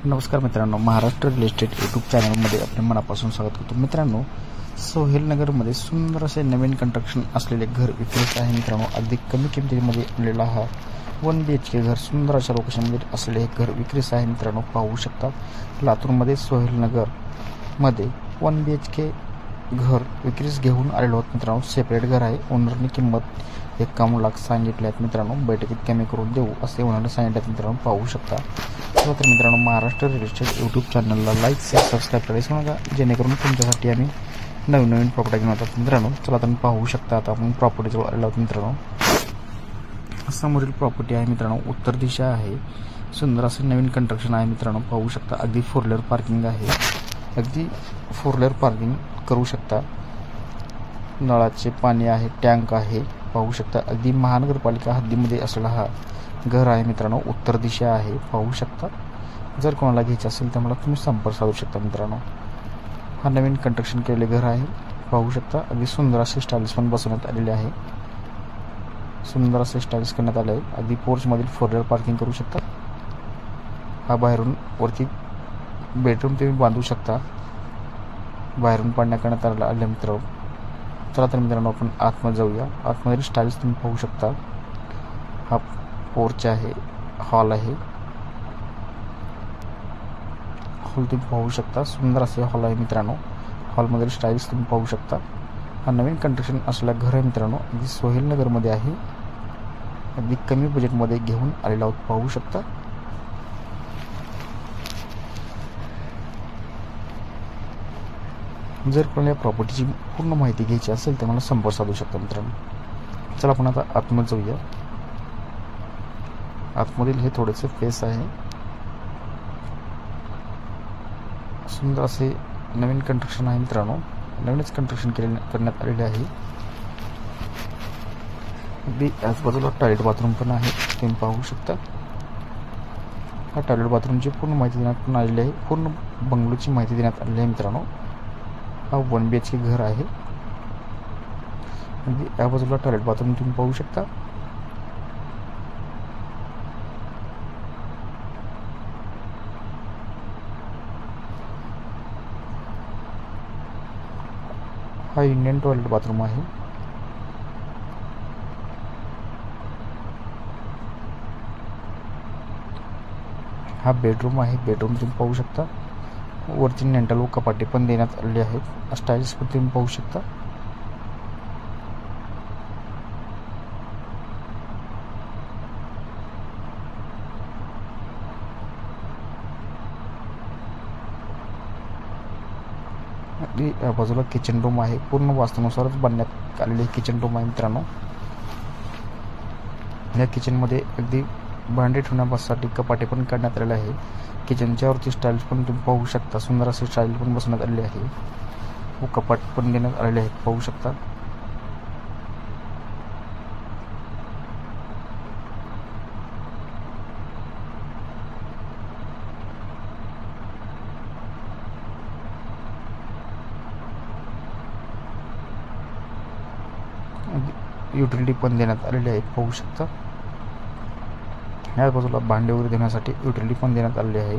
नमस्कार मित्रांनो, Maharashtra real estate YouTube चॅनलमध्ये आपले मनापासून स्वागत करतो। मित्रांनो, सोहेलनगरमध्ये सुंदर असे नवीन कंस्ट्रक्शन असलेले घर विक्रीस आहे। मित्रांनो, अगदी कमी किमतीमध्ये आणलेला हा 1 BHK घर सुंदर अशा लोकेशनमध्ये असलेले हे घर विक्रीस आहे। मित्रांनो, पाहू शकता लातूरमध्ये सोहेलनगरमध्ये 1 BHK घर विक्रीस घेऊन आलेलो आहोत। मित्रांनो, सेपरेट घर आहे। ओनरनी किंमत 51 लाख सांगितले आहेत। मित्रांनो, बैठकीत कमी करून देऊ असे ओनरने सांगितले आहेत। मित्रांनो, पाहू शकता। तर मित्रांनो, महाराष्ट्र रिअल इस्टेट यूट्यूब चॅनलला लाईक शेअर सबस्क्राईब करायचं नका, जेणेकरून तुमच्यासाठी आम्ही नवीन प्रॉपर्टी घेऊन येतात। मित्रांनो, चला आता पाहू शकता। आता आपण प्रॉपर्टीजवळ आलो आहोत। मित्रांनो, समोरील प्रॉपर्टी आहे। मित्रांनो, उत्तर दिशा आहे। सुंदर असे नवीन कंस्ट्रक्शन आहे। मित्रांनो, पाहू शकता अगदी 4 लेअर पार्किंग आहे। अगदी 4 लेअर पार्किंग करू शकता। नळाचे पाणी आहे, टँक आहे। पाहू शकता अगदी महानगरपालिका हद्दीमध्ये असलेला हा घर आहे। मित्रांनो, उत्तर दिशा आहे। पाहू शकता। जर कोणाला घ्यायचे असेल तर मला तुम्ही संपर्क साधू शकता। मित्रांनो, हा नवीन कंस्ट्रक्शन केलेले घर आहे। पाहू शकता अगदी सुंदर असे स्टाईल्स पण बसवण्यात आलेले आहे। सुंदर असे स्टाईल्स करण्यात आले आहे। अगदी पोर्चमधील 4 लेअर पार्किंग करू शकता। हा बाहेरून वरती बेडरूम तुम्ही बांधू शकता। बाहेरून पाडण्या करण्यात आले मित्रांनो। चला तर मित्रांनो, आपण आतमध्ये जाऊया। आतमधील स्टाईल्स तुम्ही पाहू शकता। हा पोर्च आहे, हॉल आहे। हॉल तुम्ही पाहू शकता। सुंदर असे हॉल आहे। मित्रांनो, हॉलमधील स्टाईल्स तुम्ही पाहू शकता। हा नवीन कंस्ट्रक्शन असलेला घर आहे। मित्रांनो, अगदी सोहेलनगरमध्ये आहे। अगदी कमी बजेटमध्ये घेऊन आलेला आहोत। पाहू शकता। जर कोणाला प्रॉपर्टीची पूर्ण माहिती घ्यायची असेल तर मला संपर्क साधू शकता। मित्रांनो, चला आपण आता आतमध्ये जाऊया। आतमधील हे थोडेसे फेस आहे। सुंदर असे नवीन कंस्ट्रक्शन आहे। मित्रांनो, नवीनच कंस्ट्रक्शन करण्यात आलेले आहे। अगदी याच बाजूला टॉयलेट बाथरूम पण आहे, तुम्ही पाहू शकता। हा टॉयलेट बाथरूमची पूर्ण माहिती देण्यात आलेली आहे। पूर्ण बंगलोची माहिती देण्यात आलेली आहे। मित्रांनो, हा 1 BHK घर आहे। अगदी या बाजूला टॉयलेट बाथरूम तुम्ही पाहू शकता। हा इंडियन टॉयलेट बाथरूम आहे। हा बेडरूम आहे। बेडरूम तुम्ही पाहू शकता। वरती नेंटल व कपाटे पण देण्यात आलेले आहेत। स्टाईल्स पण तुम्ही पाहू शकता। या बाजूला किचन रूम आहे। पूर्ण वास्तूनुसारच बांधण्यात आलेले किचन रूम आहे। मित्रांनो, या किचनमध्ये अगदी भांडे ठेवण्यासाठी कपाटे पण काढण्यात आलेले आहे। किचनच्या वरती स्टाईल्स पण तुम्ही पाहू शकता। सुंदर असे स्टाईल पण बसवण्यात आलेले आहे व कपाट पण देण्यात आलेले आहेत। पाहू शकता। युटिलिटी पण देण्यात आलेली आहे। पाहू शकता। या बाजूला भांडे वगैरे देण्यासाठी युटिलिटी पण देण्यात आलेली आहे।